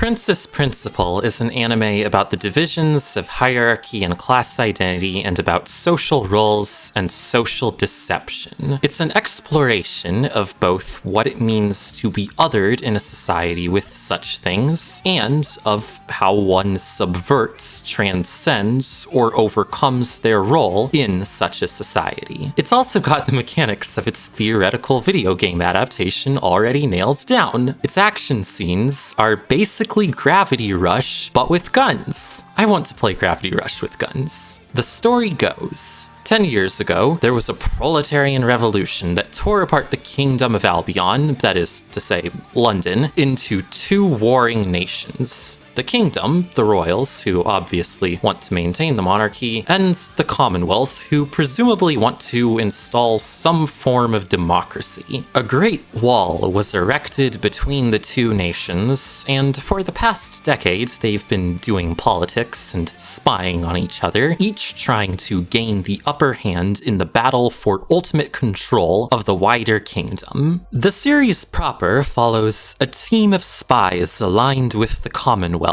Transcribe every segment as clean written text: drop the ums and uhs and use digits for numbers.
Princess Principal is an anime about the divisions of hierarchy and class identity and about social roles and social deception. It's an exploration of both what it means to be othered in a society with such things, and of how one subverts, transcends, or overcomes their role in such a society. It's also got the mechanics of its theoretical video game adaptation already nailed down. Its action scenes are basically Gravity Rush, but with guns. I want to play Gravity Rush with guns. The story goes: 10 years ago, there was a proletarian revolution that tore apart the Kingdom of Albion, that is to say, London, into two warring nations. The Kingdom, the royals, who obviously want to maintain the monarchy, and the Commonwealth, who presumably want to install some form of democracy. A great wall was erected between the two nations, and for the past decades they've been doing politics and spying on each other, each trying to gain the upper hand in the battle for ultimate control of the wider kingdom. The series proper follows a team of spies aligned with the Commonwealth,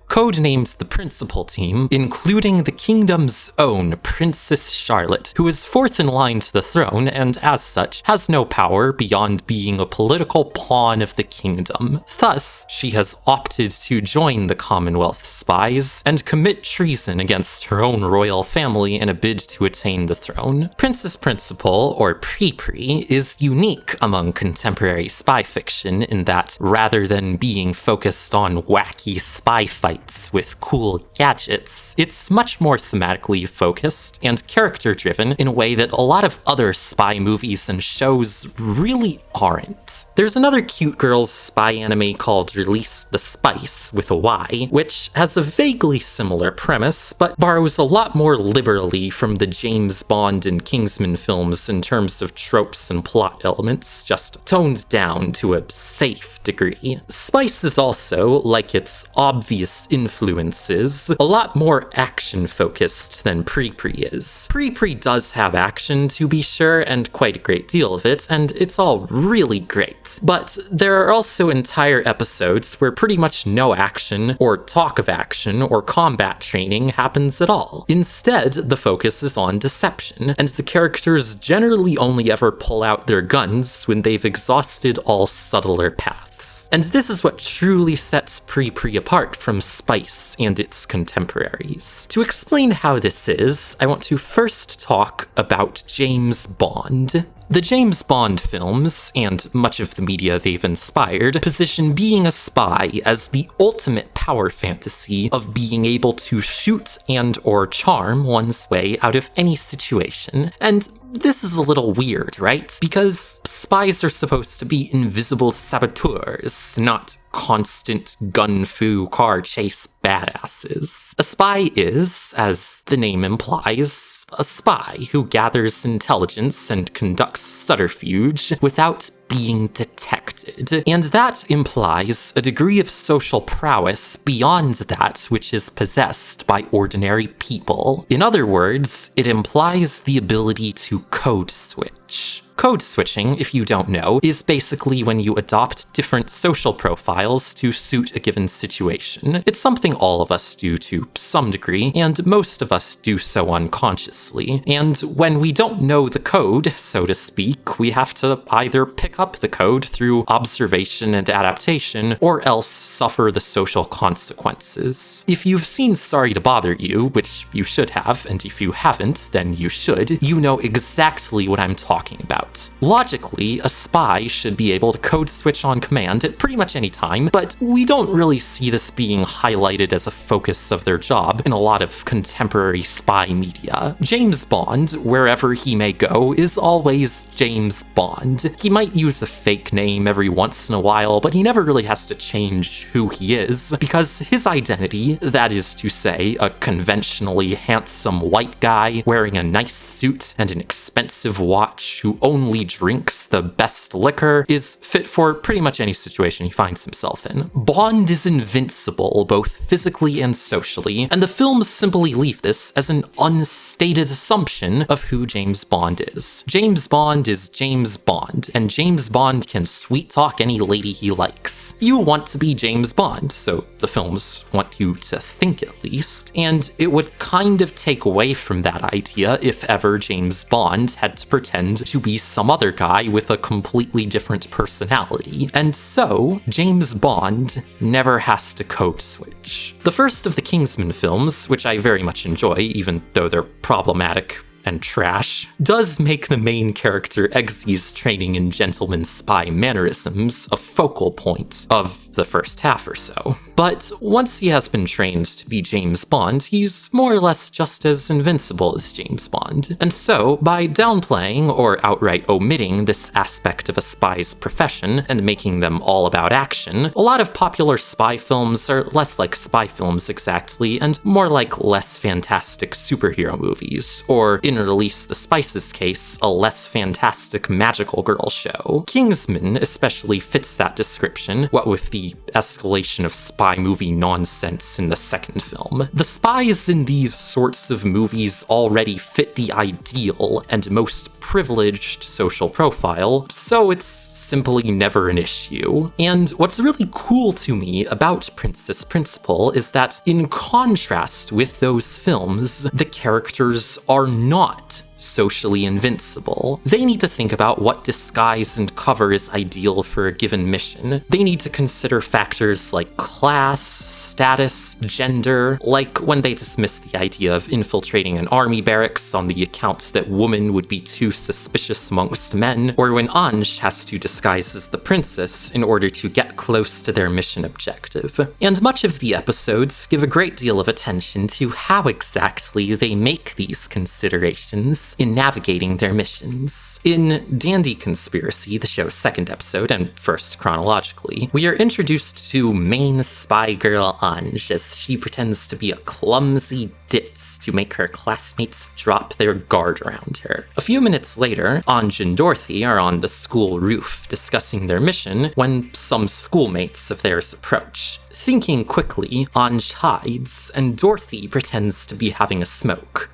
codenamed the Principal Team, including the kingdom's own Princess Charlotte, who is fourth in line to the throne and, as such, has no power beyond being a political pawn of the kingdom. Thus, she has opted to join the Commonwealth spies and commit treason against her own royal family in a bid to attain the throne. Princess Principal, or Pri, is unique among contemporary spy fiction in that, rather than being focused on wacky spy fights with cool gadgets, it's much more thematically focused and character-driven in a way that a lot of other spy movies and shows really aren't. There's another cute girls spy anime called Release the Spice, with a Y, which has a vaguely similar premise, but borrows a lot more liberally from the James Bond and Kingsman films in terms of tropes and plot elements, just toned down to a safe degree. Spice is also, like its obvious influences, a lot more action-focused than Pri is. Pri does have action, to be sure, and quite a great deal of it, and it's all really great. But there are also entire episodes where pretty much no action, or talk of action, or combat training happens at all. Instead, the focus is on deception, and the characters generally only ever pull out their guns when they've exhausted all subtler paths. And this is what truly sets Pri apart from Spice and its contemporaries. To explain how this is, I want to first talk about James Bond. The James Bond films, and much of the media they've inspired, position being a spy as the ultimate power fantasy of being able to shoot and/or charm one's way out of any situation. And this is a little weird, right? Because spies are supposed to be invisible saboteurs, not constant gun-fu car chase badasses. A spy is, as the name implies, a spy who gathers intelligence and conducts subterfuge without being detected. And that implies a degree of social prowess beyond that which is possessed by ordinary people. In other words, it implies the ability to code switch. Code switching, if you don't know, is basically when you adopt different social profiles to suit a given situation. It's something all of us do to some degree, and most of us do so unconsciously. And when we don't know the code, so to speak, we have to either pick up the code through observation and adaptation, or else suffer the social consequences. If you've seen Sorry to Bother You, which you should have, and if you haven't, then you should, you know exactly what I'm talking about. Logically, a spy should be able to code switch on command at pretty much any time, but we don't really see this being highlighted as a focus of their job in a lot of contemporary spy media. James Bond, wherever he may go, is always James Bond. He might use a fake name every once in a while, but he never really has to change who he is, because his identity, that is to say, a conventionally handsome white guy wearing a nice suit and an expensive watch witch who only drinks the best liquor, is fit for pretty much any situation he finds himself in. Bond is invincible, both physically and socially, and the films simply leave this as an unstated assumption of who James Bond is. James Bond is James Bond, and James Bond can sweet-talk any lady he likes. You want to be James Bond, so the films want you to think at least, and it would kind of take away from that idea if ever James Bond had to pretend to be some other guy with a completely different personality. And so, James Bond never has to code switch. The first of the Kingsman films, which I very much enjoy, even though they're problematic and trash, does make the main character Eggsy's training in gentleman spy mannerisms a focal point of the first half or so. But once he has been trained to be James Bond, he's more or less just as invincible as James Bond. And so, by downplaying or outright omitting this aspect of a spy's profession and making them all about action, a lot of popular spy films are less like spy films exactly, and more like less fantastic superhero movies, or in Release the Spice's case, a less fantastic magical girl show. Kingsman especially fits that description, what with the escalation of spy movie nonsense in the second film. The spies in these sorts of movies already fit the ideal and most privileged social profile, so it's simply never an issue. And what's really cool to me about Princess Principal is that, in contrast with those films, the characters are not socially invincible. They need to think about what disguise and cover is ideal for a given mission. They need to consider factors like class, status, gender, like when they dismiss the idea of infiltrating an army barracks on the account that women would be too suspicious amongst men, or when Ange has to disguise as the princess in order to get close to their mission objective. And much of the episodes give a great deal of attention to how exactly they make these considerations in navigating their missions. In Dandy Conspiracy, the show's second episode, and first chronologically, we are introduced to main spy girl Ange as she pretends to be a clumsy ditz to make her classmates drop their guard around her. A few minutes later, Ange and Dorothy are on the school roof discussing their mission when some schoolmates of theirs approach. Thinking quickly, Ange hides, and Dorothy pretends to be having a smoke.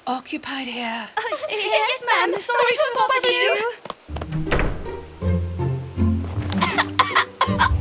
Occupied here. Yes, ma'am. Sorry to bother you.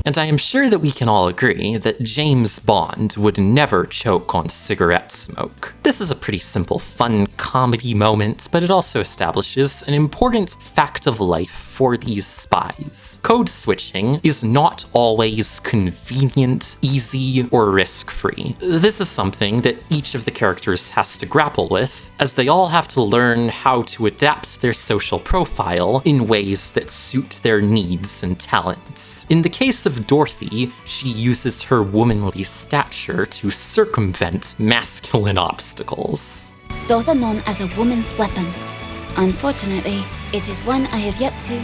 And I am sure that we can all agree that James Bond would never choke on cigarette smoke. This is a pretty simple, fun comedy moment, but it also establishes an important fact of life for these spies. Code switching is not always convenient, easy, or risk-free. This is something that each of the characters has to grapple with, as they all have to learn how to adapt their social profile in ways that suit their needs and talents. In the case of Dorothy, she uses her womanly stature to circumvent masculine obstacles. Those are known as a woman's weapon. Unfortunately, it is one I have yet to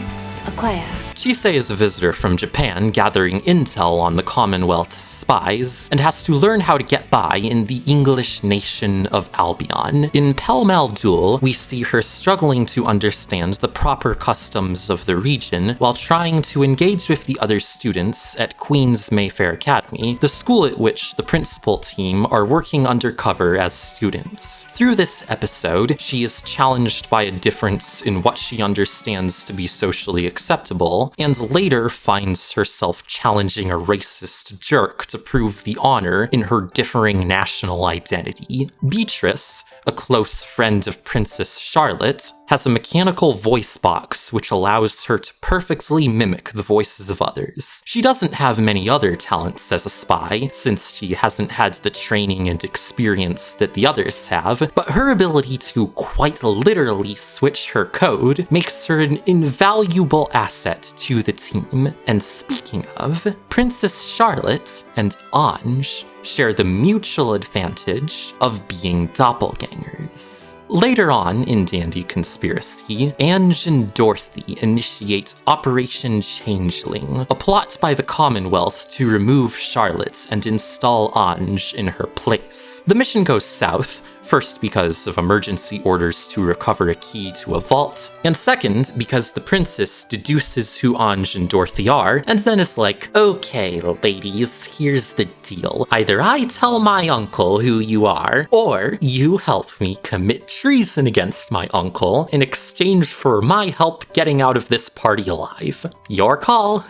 acquire. Chise is a visitor from Japan gathering intel on the Commonwealth's spies, and has to learn how to get by in the English nation of Albion. In Pell Mell Duel, we see her struggling to understand the proper customs of the region while trying to engage with the other students at Queen's Mayfair Academy, the school at which the principal team are working undercover as students. Through this episode, she is challenged by a difference in what she understands to be socially acceptable, and later finds herself challenging a racist jerk to prove the honor in her differing national identity. Beatrice, a close friend of Princess Charlotte, has a mechanical voice box which allows her to perfectly mimic the voices of others. She doesn't have many other talents as a spy, since she hasn't had the training and experience that the others have, but her ability to quite literally switch her code makes her an invaluable asset to the team. And speaking of, Princess Charlotte and Ange share the mutual advantage of being doppelgangers. Later on in Dandy Conspiracy, Ange and Dorothy initiate Operation Changeling, a plot by the Commonwealth to remove Charlotte and install Ange in her place. The mission goes south, First, because of emergency orders to recover a key to a vault, and second, because the princess deduces who Ange and Dorothy are, and then is like, okay, ladies, here's the deal. Either I tell my uncle who you are, or you help me commit treason against my uncle in exchange for my help getting out of this party alive. Your call.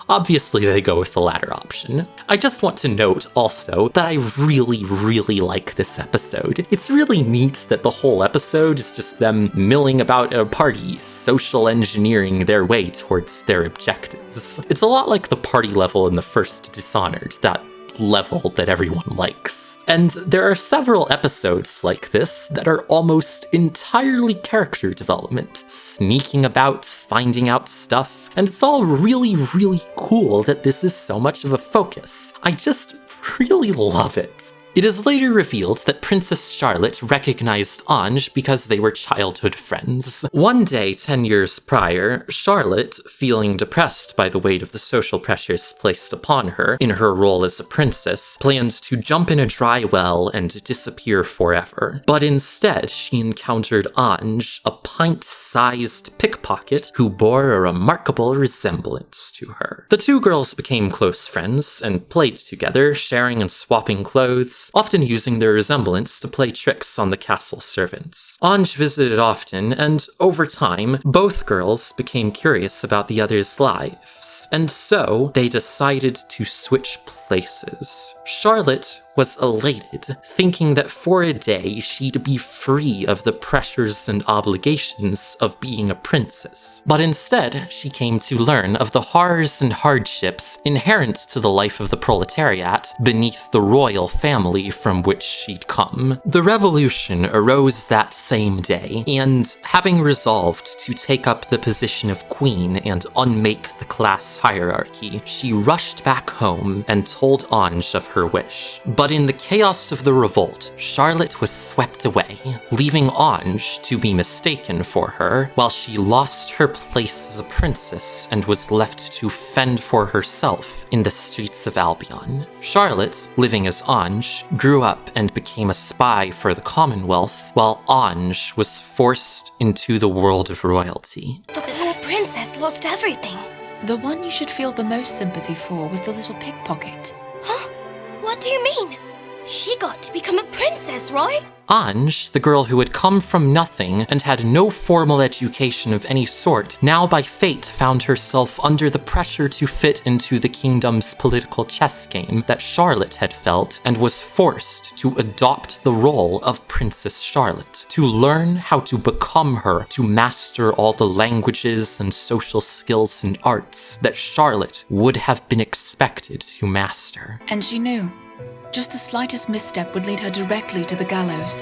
Obviously, they go with the latter option. I just want to note also that I really like this episode. It's really neat that the whole episode is just them milling about a party, social engineering their way towards their objectives. It's a lot like the party level in the first Dishonored, that level that everyone likes. And there are several episodes like this that are almost entirely character development, sneaking about, finding out stuff, and it's all really cool that this is so much of a focus. I just really love it. It is later revealed that Princess Charlotte recognized Ange because they were childhood friends. One day, 10 years prior, Charlotte, feeling depressed by the weight of the social pressures placed upon her in her role as a princess, planned to jump in a dry well and disappear forever. But instead, she encountered Ange, a pint-sized pickpocket who bore a remarkable resemblance to her. The two girls became close friends and played together, sharing and swapping clothes, often using their resemblance to play tricks on the castle servants. Ange visited often, and over time, both girls became curious about the other's lives, and so they decided to switch places. Charlotte was elated, thinking that for a day she'd be free of the pressures and obligations of being a princess. But instead, she came to learn of the horrors and hardships inherent to the life of the proletariat beneath the royal family from which she'd come. The revolution arose that same day, and having resolved to take up the position of queen and unmake the class hierarchy, she rushed back home and told Ange of her wish. But in the chaos of the revolt, Charlotte was swept away, leaving Ange to be mistaken for her, while she lost her place as a princess and was left to fend for herself in the streets of Albion. Charlotte, living as Ange, grew up and became a spy for the Commonwealth, while Ange was forced into the world of royalty. The poor princess lost everything. The one you should feel the most sympathy for was the little pickpocket. Huh? What do you mean? She got to become a princess, right? Ange, the girl who had come from nothing and had no formal education of any sort, now by fate found herself under the pressure to fit into the kingdom's political chess game that Charlotte had felt, and was forced to adopt the role of Princess Charlotte, to learn how to become her, to master all the languages and social skills and arts that Charlotte would have been expected to master. And she knew. Just the slightest misstep would lead her directly to the gallows.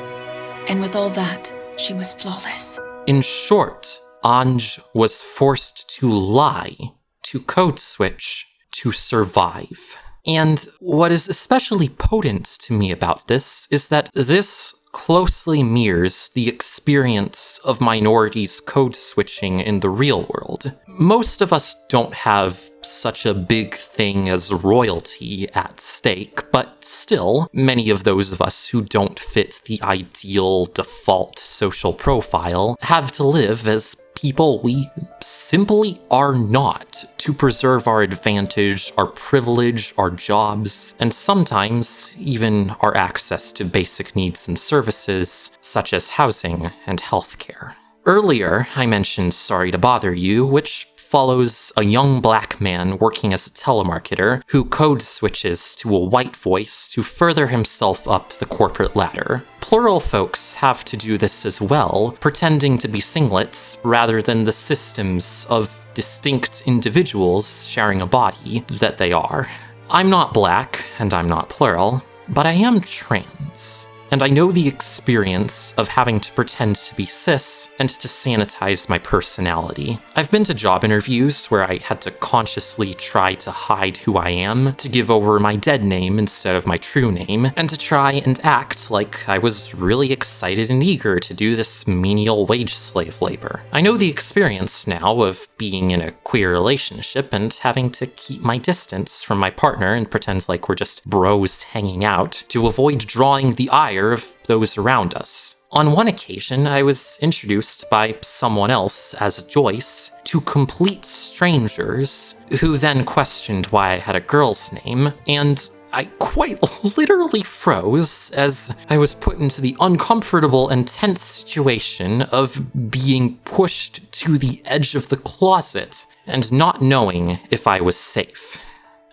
And with all that, she was flawless. In short, Ange was forced to lie, to code switch, to survive. And what is especially potent to me about this is that this closely mirrors the experience of minorities code switching in the real world. Most of us don't have such a big thing as royalty at stake, but still, many of those of us who don't fit the ideal default social profile have to live as people we simply are not, to preserve our advantage, our privilege, our jobs, and sometimes even our access to basic needs and services such as housing and healthcare. Earlier, I mentioned Sorry to Bother You, which follows a young black man working as a telemarketer who code switches to a white voice to further himself up the corporate ladder. Plural folks have to do this as well, pretending to be singlets rather than the systems of distinct individuals sharing a body that they are. I'm not black, and I'm not plural, but I am trans. And I know the experience of having to pretend to be cis and to sanitize my personality. I've been to job interviews where I had to consciously try to hide who I am, to give over my dead name instead of my true name, and to try and act like I was really excited and eager to do this menial wage slave labor. I know the experience now of being in a queer relationship and having to keep my distance from my partner and pretend like we're just bros hanging out to avoid drawing the ire care of those around us. On one occasion, I was introduced by someone else as Joyce to complete strangers, who then questioned why I had a girl's name, and I quite literally froze as I was put into the uncomfortable and tense situation of being pushed to the edge of the closet and not knowing if I was safe.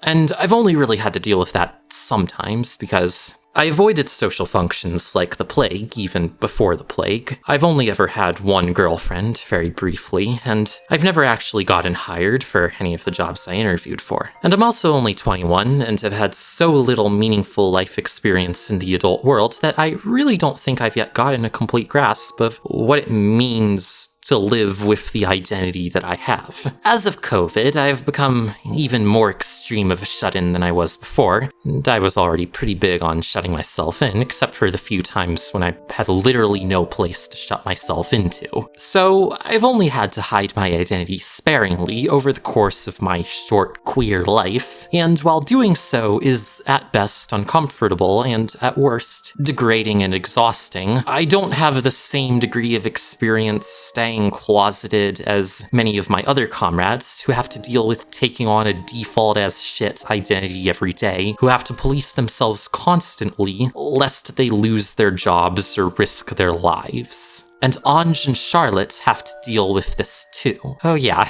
And I've only really had to deal with that sometimes because I avoided social functions like the plague even before the plague. I've only ever had one girlfriend, very briefly, and I've never actually gotten hired for any of the jobs I interviewed for. And I'm also only 21 and have had so little meaningful life experience in the adult world that I really don't think I've yet gotten a complete grasp of what it means to live with the identity that I have. As of COVID, I've become even more extreme of a shut-in than I was before, and I was already pretty big on shutting myself in, except for the few times when I had literally no place to shut myself into. So I've only had to hide my identity sparingly over the course of my short queer life, and while doing so is at best uncomfortable and at worst degrading and exhausting, I don't have the same degree of experience staying closeted as many of my other comrades who have to deal with taking on a default-as-shit identity every day, who have to police themselves constantly lest they lose their jobs or risk their lives. And Ange and Charlotte have to deal with this too. Oh yeah,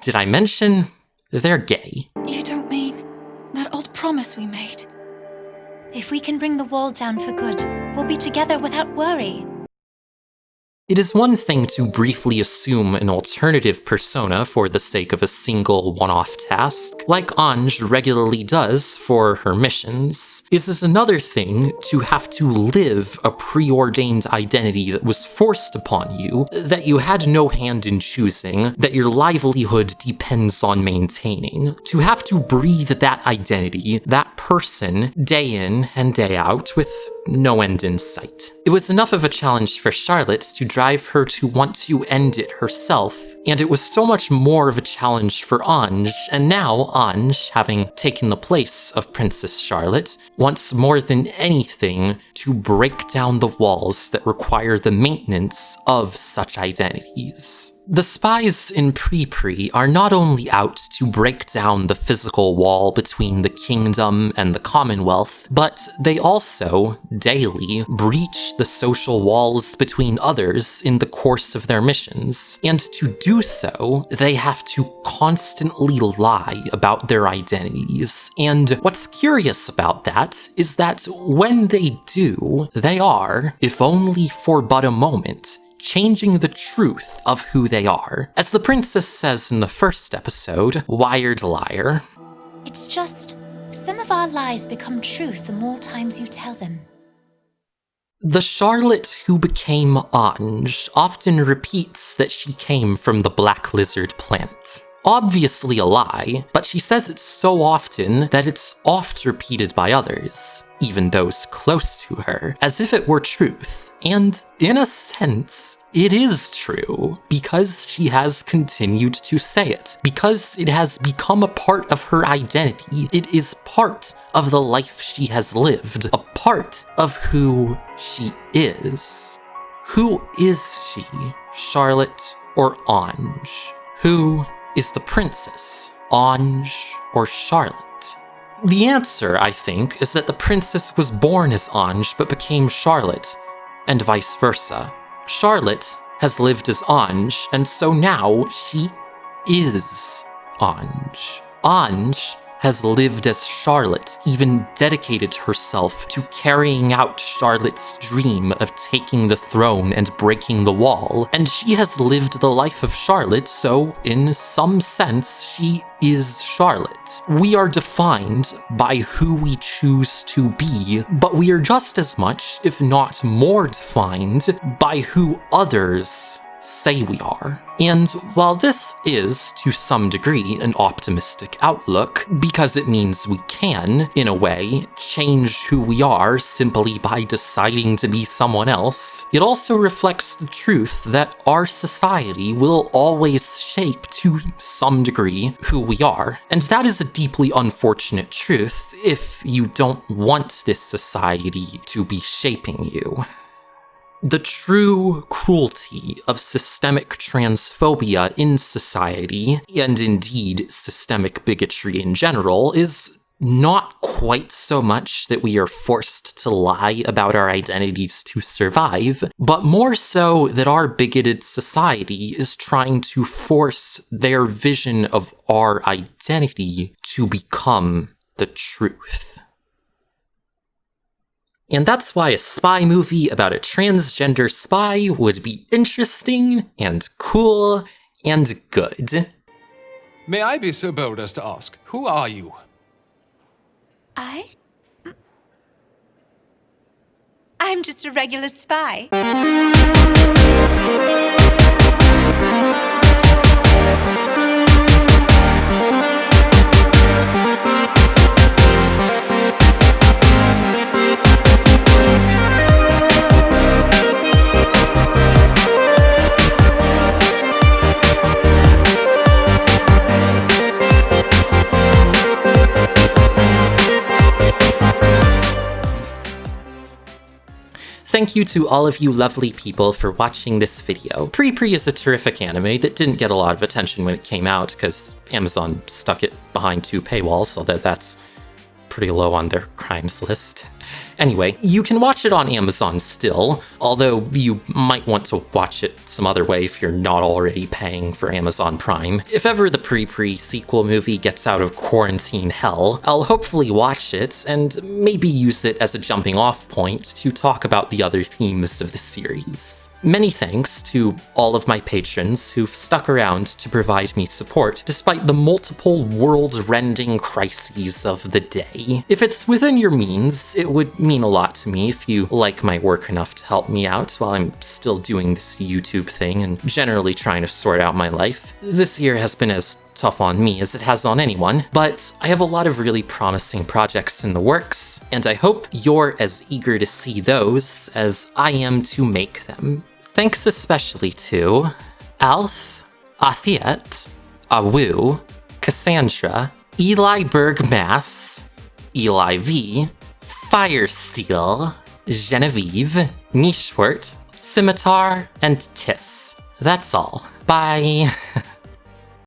did I mention they're gay? You don't mean that old promise we made? If we can bring the wall down for good, we'll be together without worry. It is one thing to briefly assume an alternative persona for the sake of a single one-off task, like Ange regularly does for her missions. It is another thing to have to live a preordained identity that was forced upon you, that you had no hand in choosing, that your livelihood depends on maintaining. To have to breathe that identity, that person, day in and day out with no end in sight. It was enough of a challenge for Charlotte to drive her to want to end it herself, and it was so much more of a challenge for Ange, and now Ange, having taken the place of Princess Charlotte, wants more than anything to break down the walls that require the maintenance of such identities. The spies in Pre-Pre are not only out to break down the physical wall between the kingdom and the Commonwealth, but they also, daily, breach the social walls between others in the course of their missions. And to do so, they have to constantly lie about their identities. And what's curious about that is that when they do, they are, if only for but a moment, changing the truth of who they are. As the princess says in the first episode, Wired Liar, It's just, some of our lies become truth the more times you tell them. the Charlotte who became Ange often repeats that she came from the Black Lizard planet. Obviously a lie, but she says it so often that it's oft repeated by others, even those close to her, as if it were truth. And in a sense, it is true, because she has continued to say it, because it has become a part of her identity. It is part of the life she has lived, a part of who she is. Who is she, Charlotte or Ange? Who is the princess, Ange or Charlotte? The answer, I think, is that the princess was born as Ange but became Charlotte, and vice versa. Charlotte has lived as Ange, and so now she is Ange. Ange has lived as Charlotte, even dedicated herself to carrying out Charlotte's dream of taking the throne and breaking the wall, and she has lived the life of Charlotte, so in some sense, she is Charlotte. We are defined by who we choose to be, but we are just as much, if not more, defined by who others say we are. And while this is, to some degree, an optimistic outlook, because it means we can, in a way, change who we are simply by deciding to be someone else, it also reflects the truth that our society will always shape, to some degree, who we are. And that is a deeply unfortunate truth if you don't want this society to be shaping you. The true cruelty of systemic transphobia in society, and indeed systemic bigotry in general, is not quite so much that we are forced to lie about our identities to survive, but more so that our bigoted society is trying to force their vision of our identity to become the truth. And that's why a spy movie about a transgender spy would be interesting and cool and good. May I be so bold as to ask, who are you? I'm just a regular spy. Thank you to all of you lovely people for watching this video. Pre-Pre is a terrific anime that didn't get a lot of attention when it came out because Amazon stuck it behind 2 paywalls, although that's pretty low on their crimes list. Anyway, you can watch it on Amazon still, although you might want to watch it some other way if you're not already paying for Amazon Prime. If ever the Pre-Pre sequel movie gets out of quarantine hell, I'll hopefully watch it and maybe use it as a jumping off point to talk about the other themes of the series. Many thanks to all of my patrons who've stuck around to provide me support despite the multiple world-rending crises of the day. If it's within your means, it would mean a lot to me if you like my work enough to help me out while I'm still doing this YouTube thing and generally trying to sort out my life. This year has been as tough on me as it has on anyone, but I have a lot of really promising projects in the works, and I hope you're as eager to see those as I am to make them. Thanks especially to Alf, Athiet, Awu, Cassandra, Eli Berg-Mass, Eli V, Firesteel, Genevieve, Nishwort, Scimitar, and Tiss. That's all. Bye.